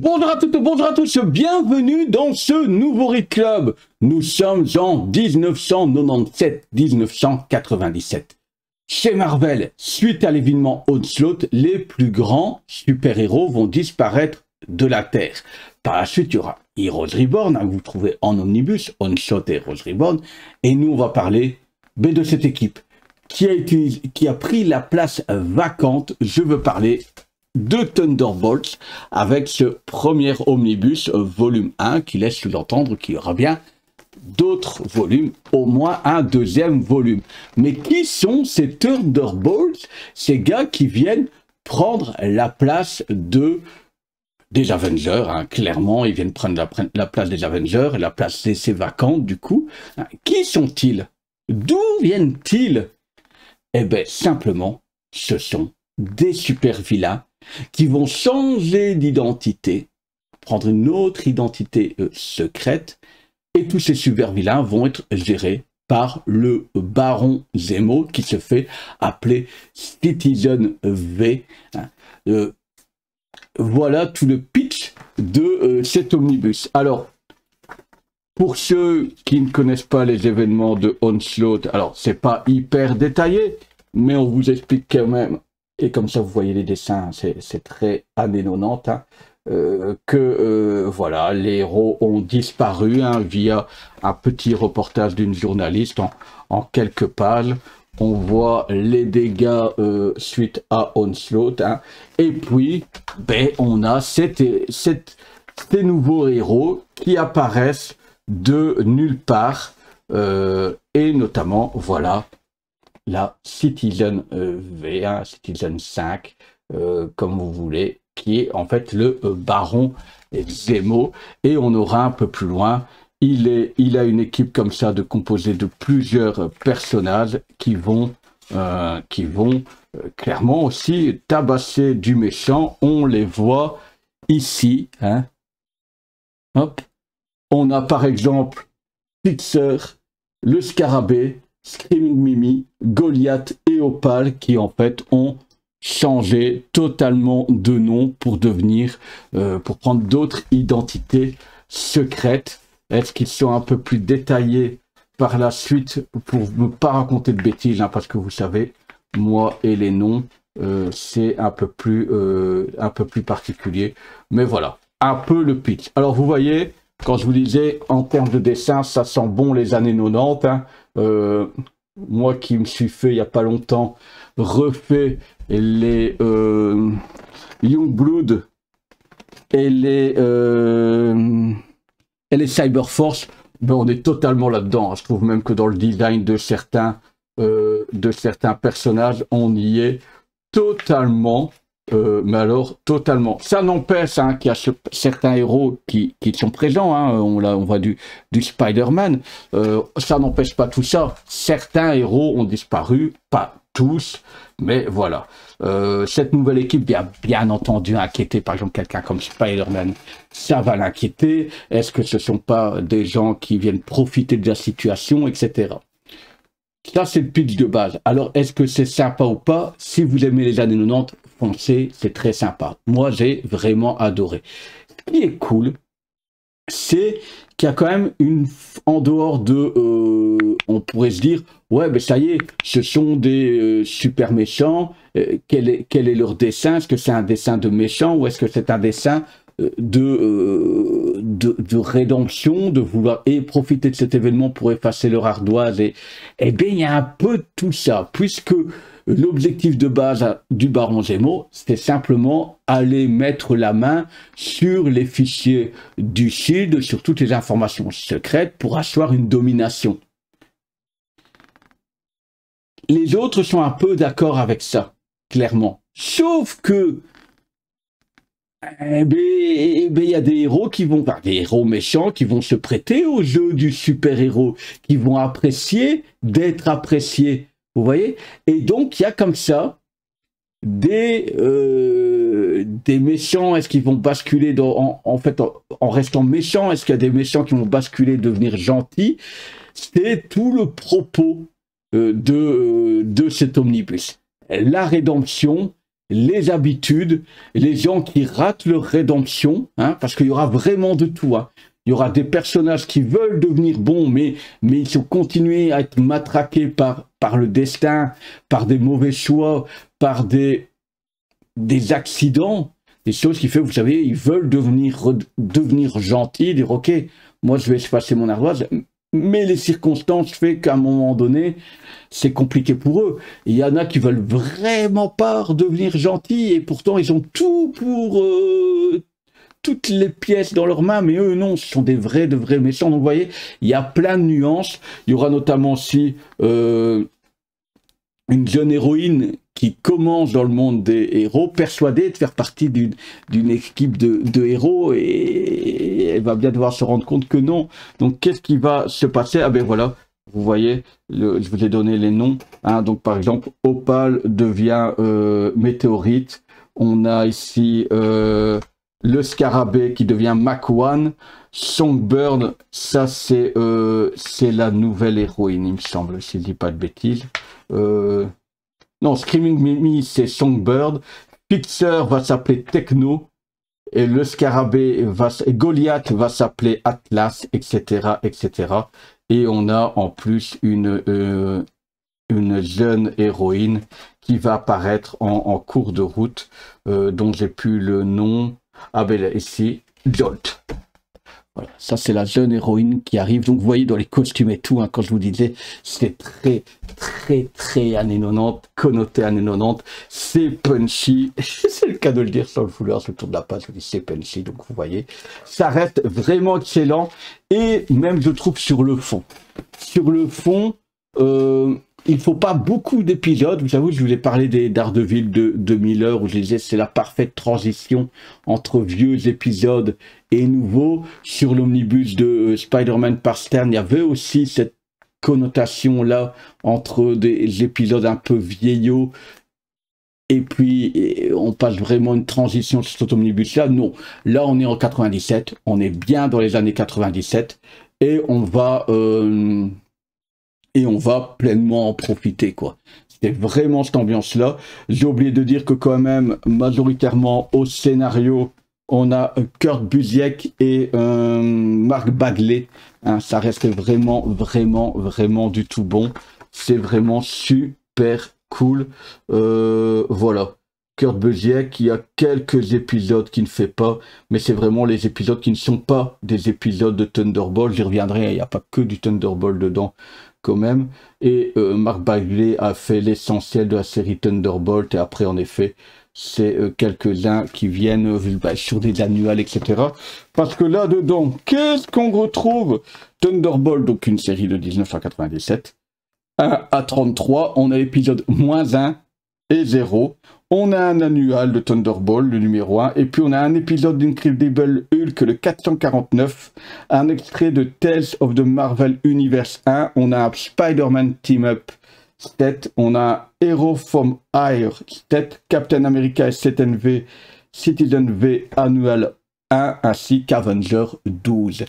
Bonjour à toutes, bonjour à tous, bienvenue dans ce nouveau Read Club. Nous sommes en 1997-1997. Chez Marvel, suite à l'événement Onslaught, les plus grands super-héros vont disparaître de la Terre. Par la suite, il y aura Heroes Reborn, que vous trouvez en omnibus, Onslaught et Heroes Reborn. Et nous, on va parler de cette équipe qui a pris la place vacante. Je veux parler de Thunderbolts avec ce premier omnibus volume 1 qui laisse sous-entendre qu'il y aura bien d'autres volumes, au moins un deuxième volume. Mais qui sont ces Thunderbolts, ces gars qui viennent prendre la place des Avengers, hein, clairement, ils viennent prendre la place des Avengers, la place laissée vacante du coup. Qui sont-ils? D'où viennent-ils? Eh bien, simplement, ce sont des super vilains qui vont changer d'identité, prendre une autre identité secrète, et tous ces super vilains vont être gérés par le baron Zemo, qui se fait appeler Citizen V. Voilà tout le pitch de cet omnibus. Alors, pour ceux qui ne connaissent pas les événements de Onslaught, alors c'est pas hyper détaillé, mais on vous explique quand même. Et comme ça, vous voyez les dessins, c'est très années 90, hein, voilà, les héros ont disparu via un petit reportage d'une journaliste en quelques pages. On voit les dégâts suite à Onslaught. Hein, et puis, on a ces nouveaux héros qui apparaissent de nulle part. Et notamment, voilà, la Citizen V, Citizen 5, comme vous voulez, qui est en fait le baron Zemo. Et on aura un peu plus loin, il a une équipe comme ça composée de plusieurs personnages qui vont clairement aussi tabasser du méchant. On les voit ici. Hein. Hop. On a par exemple Fixer, le Scarabée, Screaming Mimi, Goliath et Opal qui en fait ont changé totalement de nom pour prendre d'autres identités secrètes. Est-ce qu'ils sont un peu plus détaillés par la suite pour ne pas raconter de bêtises, hein, parce que vous savez, moi et les noms, c'est un peu plus particulier. Mais voilà, un peu le pitch. Alors vous voyez, quand je vous disais, en termes de dessin, ça sent bon les années 90. Hein. Moi qui me suis fait, il n'y a pas longtemps, refait les Youngblood et les Cyberforce, on est totalement là-dedans. Hein. Je trouve même que dans le design de certains personnages, on y est totalement. Mais alors, totalement. Ça n'empêche qu'il y a certains héros qui sont présents. Hein. On voit du Spider-Man. Ça n'empêche pas tout ça. Certains héros ont disparu, pas tous, mais voilà. Cette nouvelle équipe vient bien entendu inquiéter, par exemple, quelqu'un comme Spider-Man. Ça va l'inquiéter. Est-ce que ce ne sont pas des gens qui viennent profiter de la situation, etc. Ça, c'est le pitch de base. Alors, est-ce que c'est sympa ou pas? Si vous aimez les années 90, foncez, c'est très sympa. Moi, j'ai vraiment adoré. Ce qui est cool, c'est qu'il y a quand même en dehors de, on pourrait se dire, ouais, mais ça y est, ce sont des super méchants. Quel est leur dessin? Est-ce que c'est un dessin de méchant ou est-ce que c'est un dessin de rédemption, de vouloir profiter de cet événement pour effacer leur ardoise? Et bien, il y a un peu de tout ça, puisque l'objectif de base du baron Zemo, c'était simplement aller mettre la main sur les fichiers du SHIELD, sur toutes les informations secrètes pour asseoir une domination. Les autres sont un peu d'accord avec ça, clairement. Sauf que il y a des héros des héros méchants qui vont se prêter au jeu du super-héros, qui vont apprécier d'être appréciés. Vous voyez? Et donc, il y a comme ça des méchants. Est-ce qu'ils vont basculer en restant méchants? Est-ce qu'il y a des méchants qui vont basculer, devenir gentils? C'est tout le propos de cet omnibus. La rédemption les habitudes, les gens qui ratent leur rédemption, hein, parce qu'il y aura vraiment de tout. Hein. Il y aura des personnages qui veulent devenir bons, mais ils sont continués à être matraqués par le destin, par des mauvais choix, par des accidents, des choses qui font, vous savez, ils veulent devenir gentils, dire ok, moi je vais passer mon ardoise, mais les circonstances font qu'à un moment donné, c'est compliqué pour eux. Il y en a qui veulent vraiment pas devenir gentils et pourtant ils ont tout pour toutes les pièces dans leurs mains, mais eux non, ce sont de vrais méchants. Donc vous voyez, il y a plein de nuances. Il y aura notamment aussi une jeune héroïne qui commence dans le monde des héros, persuadée de faire partie d'une équipe de héros, et elle va bien devoir se rendre compte que non. Donc qu'est-ce qui va se passer? Ah ben voilà, vous voyez, je vous ai donné les noms. Hein, donc par exemple, Opal devient Météorite. On a ici le Scarabée qui devient Mach-1. Songbird, ça c'est la nouvelle héroïne, il me semble, si je dis pas de bêtises. Non, Screaming Mimi, c'est Songbird. Fixer va s'appeler Techno. Et le Scarabée et Goliath va s'appeler Atlas, etc., etc. Et on a en plus une jeune héroïne qui va apparaître en cours de route, dont j'ai plus le nom. Ah ben là, ici, Jolt. Voilà, ça c'est la jeune héroïne qui arrive. Donc vous voyez dans les costumes et tout, hein, quand je vous disais, c'est très années 90, connoté années 90, c'est punchy, c'est le cas de le dire sans le foulard, sur le tour de la page, je dis c'est punchy, donc vous voyez, ça reste vraiment excellent, et même je trouve sur le fond, il ne faut pas beaucoup d'épisodes. Vous savez, je vous ai parlé des Daredevil de Miller, où je disais c'est la parfaite transition entre vieux épisodes et nouveaux. Sur l'omnibus de Spider-Man par Stern, il y avait aussi cette connotation-là entre des épisodes un peu vieillots, et puis on passe vraiment une transition sur cet omnibus-là. Non, là on est en 97, on est bien dans les années 97, et on va pleinement en profiter, quoi. C'est vraiment cette ambiance-là. J'ai oublié de dire que quand même, majoritairement au scénario, on a Kurt Busiek et Mark Bagley. Hein, ça reste vraiment du tout bon. C'est vraiment super cool. Voilà. Kurt Busiek, il y a quelques épisodes qui ne fait pas, mais c'est vraiment les épisodes qui ne sont pas des épisodes de Thunderbolt. J'y reviendrai, il n'y a pas que du Thunderbolt dedans, quand même. Et Mark Bagley a fait l'essentiel de la série Thunderbolt, et après en effet c'est quelques-uns qui viennent sur des annuals, etc. Parce que là dedans, qu'est-ce qu'on retrouve? Thunderbolt, donc une série de 1997, 1 à 33, on a l'épisode -1 et 0, on a un annual de Thunderbolt, le numéro 1, et puis on a un épisode d'Incredible Hulk, le 449, un extrait de Tales of the Marvel Universe 1, on a un Spider-Man Team Up 7, on a un Hero from Higher 7, Captain America STNV, Citizen V Annual 1, ainsi qu'Avenger 12.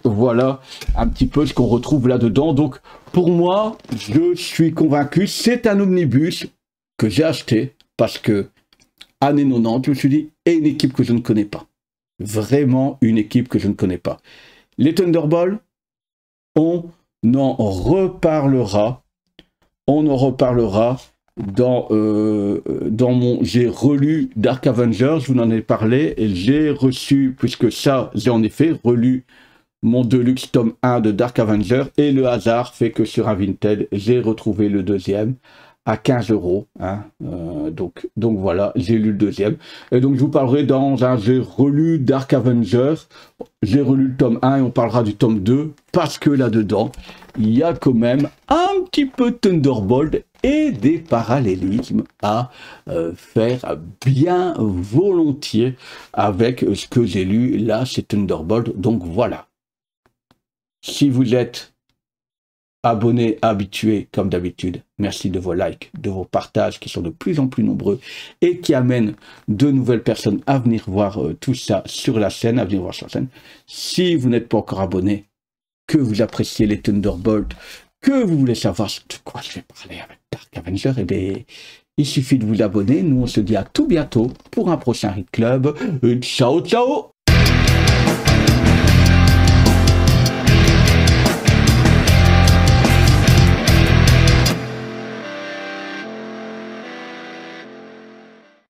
Voilà un petit peu ce qu'on retrouve là-dedans. Donc pour moi, je suis convaincu, c'est un omnibus que j'ai acheté parce que années 90, je me suis dit, et une équipe que je ne connais pas. Vraiment une équipe que je ne connais pas. Les Thunderbolts, on en reparlera. On en reparlera dans mon... J'ai relu Dark Avengers, je vous en ai parlé, et j'ai reçu, puisque ça, j'ai en effet relu mon Deluxe tome 1 de Dark Avengers, et le hasard fait que sur un Vinted, j'ai retrouvé le deuxième à 15 €. Hein, donc voilà, j'ai lu le deuxième. Et donc je vous parlerai j'ai relu Dark Avengers, j'ai relu le tome 1 et on parlera du tome 2, parce que là-dedans, il y a quand même un petit peu de Thunderbolt et des parallélismes à faire bien volontiers avec ce que j'ai lu là, c'est Thunderbolt. Donc voilà. Si vous êtes abonnés, habitués, comme d'habitude, merci de vos likes, de vos partages qui sont de plus en plus nombreux et qui amènent de nouvelles personnes à venir voir tout ça sur la chaîne, à venir voir sur la chaîne. Si vous n'êtes pas encore abonné, que vous appréciez les Thunderbolts, que vous voulez savoir de quoi je vais parler avec Dark Avenger, et bien, Il suffit de vous abonner. Nous, on se dit à tout bientôt pour un prochain Read Club. Ciao, ciao!